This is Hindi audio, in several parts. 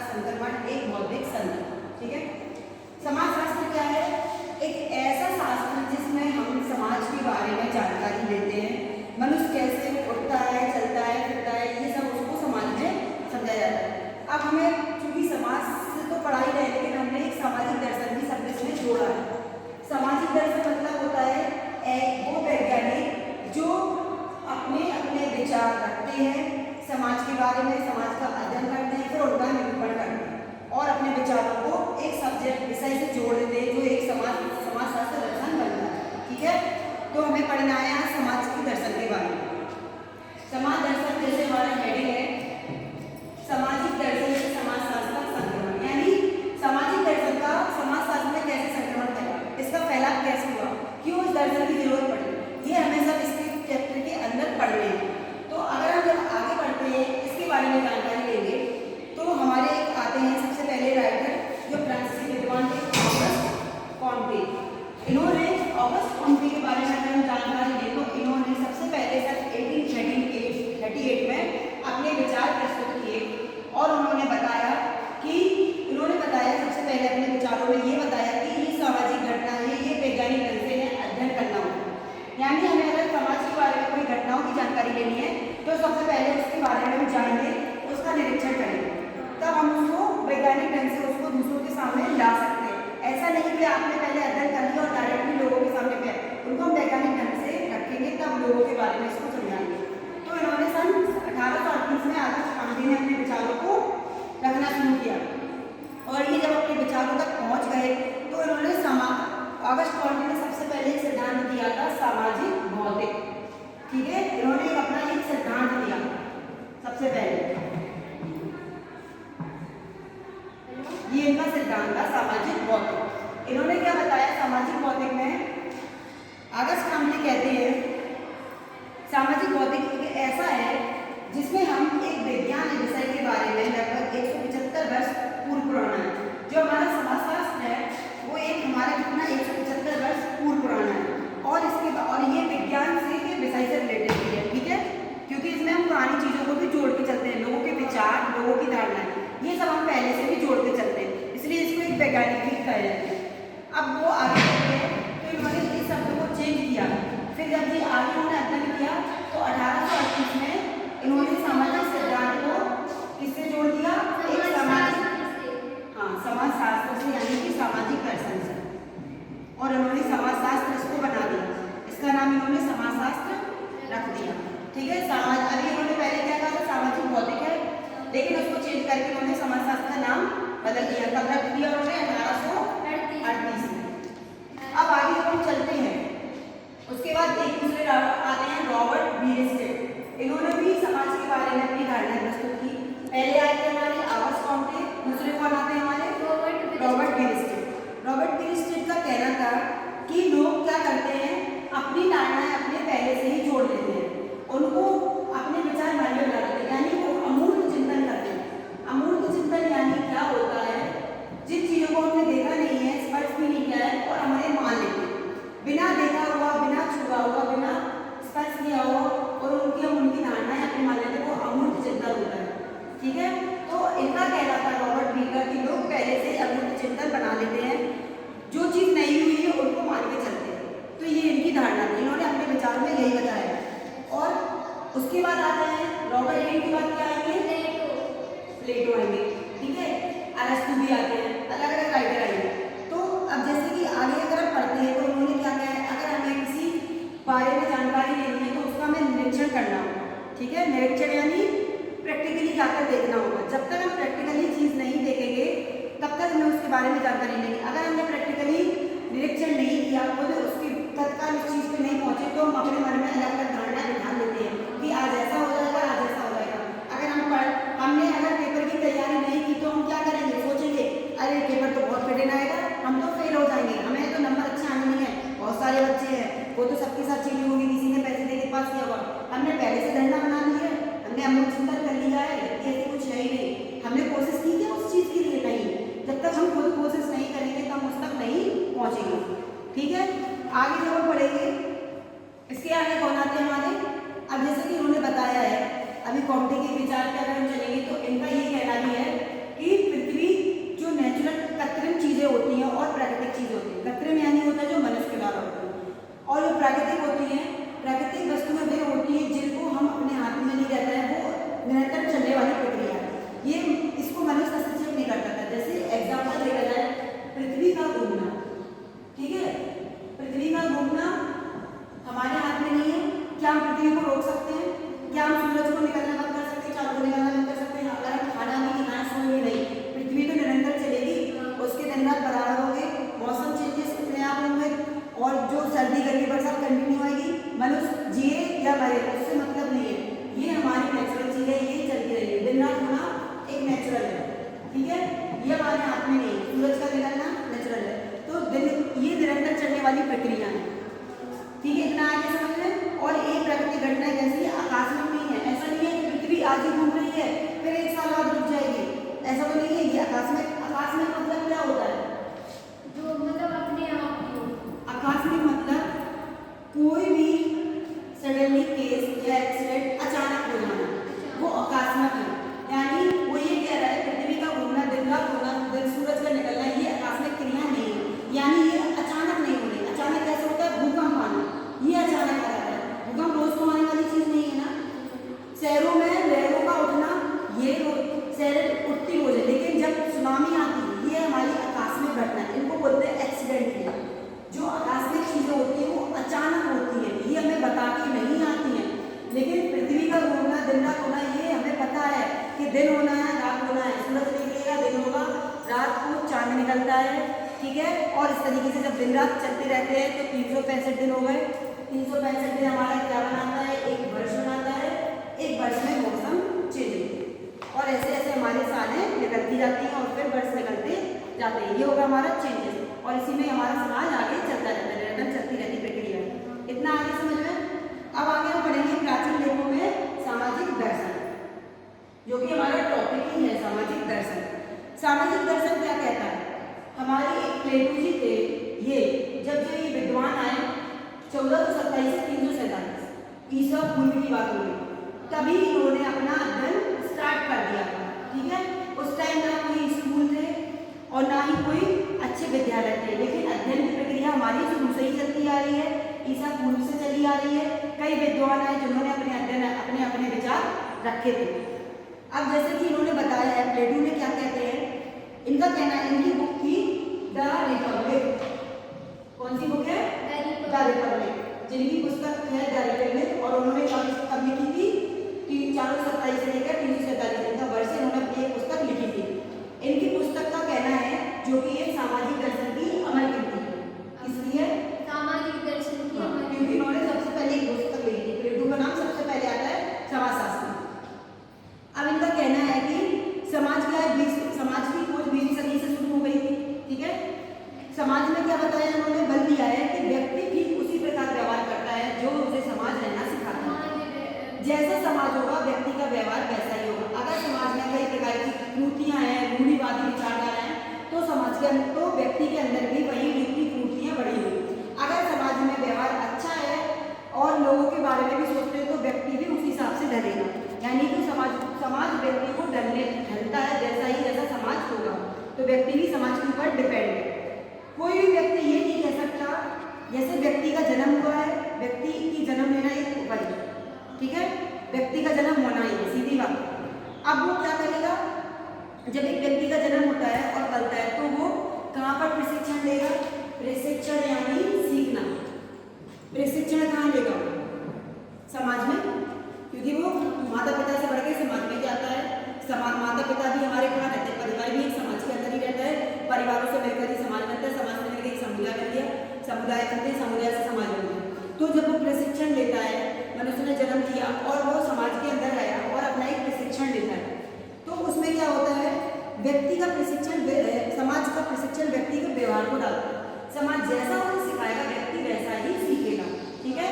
संक्रमण एक बौद्धिक संकट। ठीक है, समाजशास्त्र क्या है? एक ऐसा शास्त्र जिसमें हम समाज के बारे में जानकारी लेते हैं, मनुष्य कैसे उठता है, चलता है, फिरता है, ये सब उसको समाज में समझाया जाता है। अब हमें चूंकि समाज से तो पढ़ा ही रहे, लेकिन हमने एक सामाजिक दर्शन भी शब्द इसमें जोड़ा है। सामाजिक दर्शन मतलब होता है वो वैज्ञानिक जो अपने अपने विचार रखते हैं समाज के बारे में, समाज का अध्ययन करते हैं, फिर उनका निरूपण करते हैं और अपने विचारों को एक सब्जेक्ट विषय से जोड़ देते हैं, जो एक समाजशास्त्र दर्शन बनता है। ठीक है, तो हमें पढ़ना है यहाँ समाज के दर्शन के बारे में। समाज दर्शन जैसे हमारा हेडिंग है, सामाजिक दर्शन से समाजशास्त्र संक्रमण, यानी सामाजिक दर्शन का समाजशास्त्र में कैसे संक्रमण फैला, इसका फैलाव कैसे हुआ, क्यों इस दर्शन की जरूरत पड़ी, ये हमें सब इसके चैप्टर के अंदर पढ़ने हैं। तो अगर हम जब आगे बढ़ते हैं, इसके बारे में जानकारी लेंगे, तो हमारे एक आते हैं सबसे पहले राइटर जो फ्रांसीसी विद्वान थे, ऑगस्ट कॉम्टे। इन्होंने ऑगस्ट कॉम्टे के बारे में अगर हम जानकारी लें तो इन्होंने सबसे पहले सन 1838 में अपने विचार प्रस्तुत किए और उन्होंने बताया सबसे पहले अपने विचारों में ये बताया कि ये सामाजिक घटना है, ये वैज्ञानिक ढंग से अध्ययन करना होगा। यानी हमें अगर समाज के बारे में कोई घटनाओं की जानकारी लेनी है तो सबसे पहले उसके बारे में हम जानेंगे, उसका निरीक्षण करेंगे, तब हम उसको वैज्ञानिक ढंग से उसको दूसरों के सामने ला सकते हैं। ऐसा नहीं कि आपने पहले अध्ययन कर लिया और डायरेक्टली लोगों के सामने पे उनको हम वैज्ञानिक ढंग से रखेंगे, तब लोगों के बारे में इसको समझाएंगे। तो इन्होंने सन 1838 में ऑगस्ट कॉम्टे ने अपने विचारों को रखना शुरू किया और ये जब अपने विचारों तक पहुंच गए तो इन्होंने ऑगस्ट कॉम्टे ने सबसे पहले एक सिद्धांत दिया था सामाजिक भौतिक। ठीक है, इन्होंने अपना एक सिद्धांत दिया सबसे पहले, ये इनका सिद्धांत था सामाजिक भौतिक। इन्होंने क्या बताया सामाजिक भौतिक में? ऑगस्ट कॉम्टे कहते हैं सामाजिक भौतिक एक ऐसा है जिसमें हम एक विज्ञान विषय के बारे में लगभग 175 वर्ष पूर्व पुराना है। जो हमारा समाजशास्त्र है वो एक हमारा कितना 175 वर्ष पूर्व पुराना है और ये विज्ञान से के विषय से रिलेटेड भी है। ठीक है, क्योंकि इसमें हम पुरानी चीज़ों को भी जोड़ के चलते हैं, लोगों के विचार, लोगों की धारणाएं, ये सब हम पहले से भी जोड़ के चलते हैं, इसलिए इसको एक वैज्ञानिक भी कहा जाता है। अब वो आगे बढ़ते हैं तो इन्होंने इस शब्द को चेंज किया, फिर जब ये आगे उन्होंने अध्ययन किया तो 1838 में इन्होंने सामाजिक सिद्धांत को किससे जोड़ दिया? एक समाजशास्त्र से, यानी कि सामाजिक दर्शन से, और इन्होंने समाजशास्त्र इसको बना दिया, इसका नाम इन्होंने समाजशास्त्र रख दिया। ठीक है, अभी इन्होंने पहले क्या कहा था? सामाजिक भौतिक है, लेकिन उसको चेंज करके इन्होंने समाजशास्त्र का नाम बदल दिया। कब रख दिया उन्होंने? 1838 में। अब आगे हम चलते हैं, उसके बाद एक दूसरे आते हैं रॉबर्ट बीरेस्टेड। इन्होंने भी समाज के बारे में अपनी धारणाएं प्रस्तुत की। पहले आए थे हमारे ऑगस्ट कॉम्टे, दूसरे कौन आते हैं हमारे? रॉबर्ट बीरेस्टेड। रॉबर्ट बीरेस्टेड का कहना था कि लोग क्या करते हैं, अपनी धारणाएं अपने पहले से ही जोड़ लेते हैं, उनको अपने विचार मन में ला देते हैं, यानी वो अमूर्त चिंतन करते हैं। अमूर्त चिंतन यानी क्या होता है? जिन चीज़ों को हमने देखा नहीं है, स्पर्श भी नहीं किया है और हमारे मान लेते हैं, बिना देखा हुआ, बिना छुआ हुआ, बिना स्पर्श किया हुआ, और हम उनकी धारणाएं अपने मान लेते हैं, वो अमूर्त चिंतन होता है। ठीक है, तो इनका कहना था रॉबर्ट बी का कि लोग पहले से अमूर्त चिंतन बना लेते हैं, जो चीज़ नहीं हुई है उनको मान के चलते हैं। तो ये इनकी धारणा थी, इन्होंने अपने विचार में यही बताया। और उसके बाद आते हैं रॉबर्ट बी के बाद क्या आएंगे? प्लेटो आएंगे। ठीक है, अरस्तु भी आते हैं, अलग अलग राइटर आएंगे। तो अब जैसे कि आगे अगर हम पढ़ते हैं तो उन्होंने क्या कहा है, अगर हमें किसी बारे में जानकारी लेनी है तो उसका हमें निरीक्षण करना होगा। ठीक है, निरीक्षण यानी प्रैक्टिकली जाकर देखना होगा। जब तक हम प्रैक्टिकली चीज़ नहीं देखेंगे तब तक हमें उसके बारे में जानकारी नहीं। अगर हमने प्रैक्टिकली निरीक्षण नहीं किया, खुद उसकी तत्काल उस चीज़ पे नहीं पहुंचे, तो हम अपने मन में अलग अलग धारणा बिठा लेते हैं कि आज ऐसा हो जाएगा, आज ऐसा हो जाएगा। हमने अगर पेपर की तैयारी नहीं की तो हम क्या करेंगे? सोचेंगे अरे पेपर तो बहुत कठिन आएगा, हम तो फेल हो जाएंगे, हमें तो नंबर अच्छे आने नहीं है, बहुत सारे बच्चे हैं, वो तो सबके साथ चीनी होगी, किसी ने पैसे देके पास किया होगा। हमने पहले से धरना बना ली है, हमने अमूर्त चिंतन कर लिया है, ऐसे कुछ है ही नहीं, हमने कोशिश की है उस चीज़ के लिए नहीं। जब तक हम खुद कोशिश नहीं करेंगे तो हम उस तक नहीं पहुँचेंगे। ठीक है, आगे जब हम पढ़ेंगे इसके आगे कौन आते हैं हमारे? अब जैसे कि उन्होंने बताया है, अभी कॉम्टे के विचार पे अगर हम चलेंगे तो इनका ये कहना भी है कि होती हैं और प्राकृतिक चीज़ होती है। कृत्रिम यानी होता है जो मनुष्य के द्वारा होती है, और जो प्राकृतिक होती हैं, प्राकृतिक वस्तुएं वे होती हैं जिनको हम अपने हाथ में नहीं रहता है, वो निरंतर चलने वाली प्रक्रिया है। ये इसको मनुष्य हस्तक्षेप नहीं करता था। जैसे एग्जाम्पल देखा जाए, पृथ्वी का घूमना, ठीक है, पृथ्वी का घूमना हमारे हाथ में नहीं है। क्या हम पृथ्वी को रोक सकते हैं? क्या हम सूरज को निकलना बंद कर सकते हैं? चांद को निकलना बंद कर सकते हैं? अगर हम खाना भी खाना सोए नहीं, पृथ्वी तो निरंतर चलेगी, उसके दिन रात बराबर होंगे, मौसम चेंजेस अपने आप होंगे, और जो सर्दी गर्मी बरसात कंटिन्यू आएगी। मनुष्य जिए या मरे उससे मतलब नहीं है, ये हमारी नेचुरल चीज है, ये चलती रहेगी। दिन रात होना एक नेचुरल है, ठीक है, ये हमारे हाथ में नहीं। सूरज का निकलना नेचुरल है, तो दिन ये निरंतर चलने वाली प्रक्रिया है, ठीक है, इतना आगे समझ में। और एक प्राकृतिक घटना जैसी आकाश में नहीं है, ऐसा नहीं है कि पृथ्वी आज ही घूम रही है फिर 1 साल बाद रुक जाएगी, ऐसा तो नहीं है। ये आकाश में मतलब क्या होता है? जो मतलब अपने आप ही हो। आकाश में मतलब कोई भी सडनली केस या एक्सीडेंट अचानक हो जाना, वो आकस्मिक है। यानी वो ये कह रहा है पृथ्वी का घूमना, दिन रात होना, दिन सूरज का निकलना, ये आकस्मिक क्रिया नहीं है, यानी ये अचानक नहीं हो रही। अचानक कैसे होता है? भूकंप आना, ये अचानक आ रहा है। भूकंप रोज को आने वाली चीज नहीं है ना। शहरों में लहरों का उठना, ये शहर उठती रोज है, लेकिन जब सुनामी आती है, ये हमारी आकस्मिक घटना है, इनको बोलते हैं एक्सीडेंट। जो आकस्मिक चीजें होती हैं वो अचानक होती हैं, ये हमें बता के नहीं आती हैं। लेकिन पृथ्वी का घूमना, दिन रात होना, ये हमें पता है कि दिन होना है, रात होना है, सूरज निकलेगा, दिन होगा, रात को चांद निकलता है, ठीक है। और इस तरीके से जब दिन रात चलते रहते हैं तो 365 दिन हो गए। 365 दिन हमारा क्या बनाता है? एक वर्ष बनाता है। एक वर्ष में मौसम चेंज होती है, और ऐसे ऐसे हमारे सालें निकलती जाती हैं और फिर वर्ष निकलते जाते हैं। ये होगा हमारा चेंजेस, और इसी में हमारा समाज आगे चलता रहता है, निरंतर चलती रहती प्रक्रिया। इतना आगे समझ में। अब आगे हम पढ़ेंगे प्राचीन लेखों में सामाजिक दर्शन, जो कि हमारा टॉपिक ही है, सामाजिक दर्शन। सामाजिक दर्शन क्या कहता है? हमारे एक प्लेटो जी थे, ये जब ये विद्वान आए 1427 से 347 ईसा पूर्व की बात हो रही, तभी इन्होंने अपना अध्ययन स्टार्ट कर दिया था, ठीक है। उस टाइम ना कोई स्कूल थे और ना ही कोई अच्छे विद्यालय थे, लेकिन अध्ययन की प्रक्रिया हमारी शुरू से ही चलती आ रही है, ईसा पूर्व से चली आ रही है। कई विद्वान आए जिन्होंने अपने अध्ययन, अपने अपने विचार रखे थे। अब जैसे कि इन्होंने बताया है, प्लेटो ने क्या कहते हैं, इनका कहना है, इनकी बुक थी द रिपब्लिक। कौन सी बुक है? द रिपब्लिक, जिनकी पुस्तक है द रिपब्लिक, और उन्होंने कब लिखी थी? 427 से लेकर 347 दिन का वर्ष इन्होंने एक पुस्तक लिखी थी। इनकी पुस्तक का कहना है, जो कि एक सामाजिक दर्शन की अमल कीर्ति है, इसलिए सामाजिक दर्शन की अमल, क्योंकि इन्होंने सबसे पहले एक पुस्तक लिखी थी। प्लेटो का नाम सबसे पहले आता है समाजशास्त्र। अब इनका कहना है कि समाज क्या है? समाज की खोज 20वीं सदी से शुरू हो गई थी, ठीक है। समाज में क्या बताया इन्होंने? बल दिया है कि व्यक्ति भी उसी प्रकार व्यवहार करता है जो उसे समाज रहना सिखाता है। जैसा समाज होगा व्यक्ति का व्यवहार वैसा ही होगा। अगर समाज में कई प्रकार की त्रुटियां हैं, रूढ़िवादी विचारधारा हैं, तो समाज के अंदर, तो व्यक्ति के अंदर भी वही रीति त्रुटियां बढ़ी हुई। अगर समाज में व्यवहार अच्छा है और लोगों के बारे में भी सोचते हैं, तो व्यक्ति भी उस हिसाब से ढलेगा। यानी कि समाज व्यक्ति को ढलता है, जैसा समाज होगा, तो व्यक्ति भी समाज के ऊपर डिपेंड है। कोई भी व्यक्ति ये नहीं कह सकता, जैसे व्यक्ति का जन्म हुआ है, व्यक्ति की जन्म लेना एक उपाय है, ठीक है, व्यक्ति का जन्म होना ही है, सीधी बात। अब वो क्या करेगा? जब एक व्यक्ति का जन्म होता है और पलता है, तो वो कहाँ पर प्रशिक्षण लेगा? प्रशिक्षण यानी सीखना। प्रशिक्षण कहाँ लेगा? समाज में, क्योंकि वो माता पिता से बढ़ के समाज में जाता है। माता पिता भी हमारे कहाँ रहते हैं? परिवार भी एक समाज के अंदर ही रहता है। परिवारों से मिलकर ही समाज बनता है, समाज से मिलकर एक समुदाय बन गया, समुदाय बनते हैं, समुदाय से समाज बन गया। तो जब वो प्रशिक्षण लेता है, मनुष्य ने जन्म लिया और वो समाज के अंदर आया और अपना एक प्रशिक्षण लेता है, तो उसमें क्या होता है? व्यक्ति का प्रशिक्षण, समाज का प्रशिक्षण व्यक्ति के व्यवहार को डालता है। समाज जैसा उसे सिखाएगा व्यक्ति वैसा ही सीखेगा, ठीक है।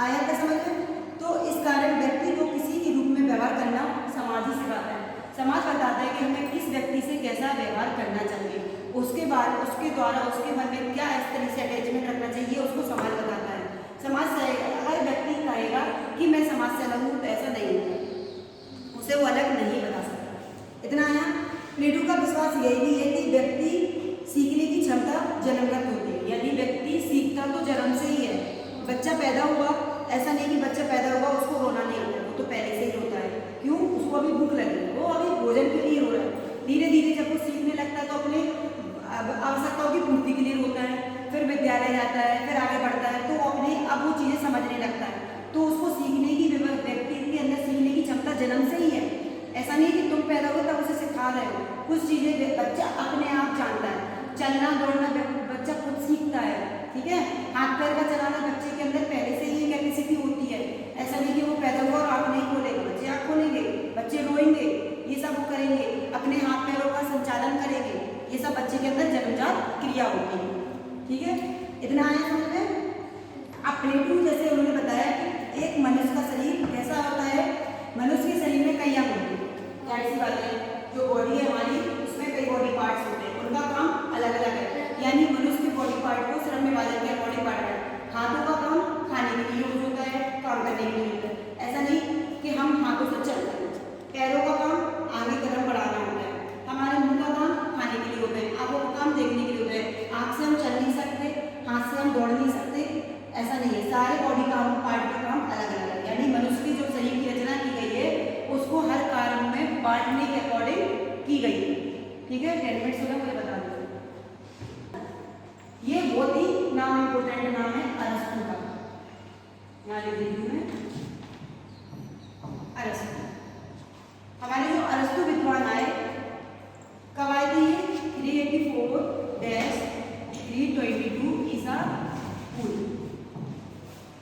आया क्या समझ में? तो इस कारण व्यक्ति को किसी के रूप में व्यवहार करना समाज ही सिखाता है। समाज बताता है कि हमें किस व्यक्ति से कैसा व्यवहार करना चाहिए, उसके बाद उसके द्वारा उसके मन में क्या इस तरह से अटैचमेंट रखना चाहिए, उसको समाज बताता है। समाज से अगर व्यक्ति कहेगा कि मैं समाज से अलग हूँ, तो ऐसा नहीं होता, उसे वो अलग नहीं बता सकता। इतना आया। प्लेटो का विश्वास यही भी है कि व्यक्ति सीखने की पैदा हुआ, ऐसा नहीं कि बच्चा पैदा हुआ उसको रोना नहीं आता, वो तो पहले से ही रोता है। क्यों? उसको अभी भूख लगी, वो अभी भोजन के लिए रो रहा है। धीरे धीरे जब वो सीखने लगता है तो अपने आवश्यकताओं की पूर्ति के लिए रोता है, फिर विद्यालय जाता है, फिर आगे बढ़ता है, तो अपने अब वो चीज़ें समझने लगता है। तो उसको सीखने की व्यक्ति के अंदर सीखने की क्षमता जन्म से ही है। ऐसा नहीं कि तुम पैदा हो तब उसे सिखा रहे हो। कुछ चीज़ें बच्चा अपने आप जानता है। चलना दौड़ना बच्चा खुद सीखता है, ठीक है। हाथ पैर का चलाना बच्चे के अंदर पहले से ही कैपेसिटी होती है। ऐसा नहीं कि वो पैदा हुआ और आँख नहीं खोलेगा, बच्चे आँख खोलेंगे, बच्चे रोएंगे, ये सब वो करेंगे, अपने हाथ पैरों का संचालन करेंगे, ये सब बच्चे के अंदर जन्मजात क्रिया होती है, ठीक है। इतना आया समझ में। अब प्लेटू जैसे उन्होंने बताया कि एक मनुष्य का शरीर कैसा होता है, मनुष्य के शरीर में कई अंग होते हैं, जाहिर सी बात है, जो बॉडी है हमारी उसमें कई बॉडी पार्ट्स होते हैं, उनका काम अलग अलग है। यानी मनुष्य के बॉडी पार्ट को सिर्फ विभाजन किया बॉडी पार्ट है। हाथों का काम खाने के लिए यूज होता है, काम करने के लिए होता है। ऐसा नहीं कि हम हाथों से चलते हैं। पैरों का काम आगे कदम बढ़ाना होता है, हमारे मुंह का काम खाने के लिए होता है, आंखों का काम देखने के लिए होता है। आँख से हम चल नहीं सकते, हाथ से हम दौड़ नहीं सकते, ऐसा नहीं है। सारे बॉडी काम पार्ट का काम अलग अलग है। यानी मनुष्य की जो शरीर की रचना की गई है उसको हर कार्य में बांटने के अकॉर्डिंग की गई है, ठीक है। 10 मिनट्स हो गए, मुझे बता दो। ये बहुत ही नाम इम्पोर्टेंट नाम है अरस्तु का, यहाँ लिख देती हूँ मैं, अरस्तु। हमारे जो अरस्तु विद्वान आए कब आए थे? ये 384-322 ईसा पूर्व।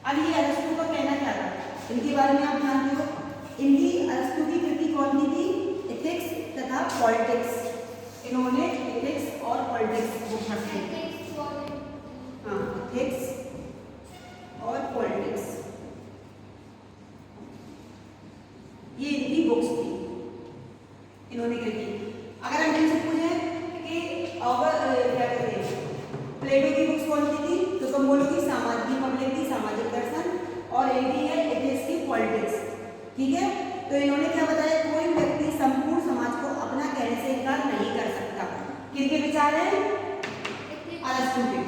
अब ये अरस्तु का कहना क्या था, इनके बारे में आप जानते हो। इनकी अरस्तु की कृति कौन सी थी? एथिक्स तथा पॉलिटिक्स। इन्होंने एथिक्स और पॉलिटिक्स बुक लिखी। हाँ, एथिक्स और पॉलिटिक्स ये इनकी बुक्स थी, इन्होंने कृति। अगर हम इनसे पूछे कि क्या कहते हैं प्लेटो की बुक्स कौन सी थी, तो तुम बोलोगी सामाजिक पब्लिक थी, सामाजिक दर्शन, और इनकी है एथिक्स की पॉलिटिक्स, ठीक है। तो इन्होंने क्या बताया, कोई व्यक्ति संपूर्ण समाज को अपना कहने से इनकार नहीं कर सकता। किनके विचार हैं? अरस्तु के।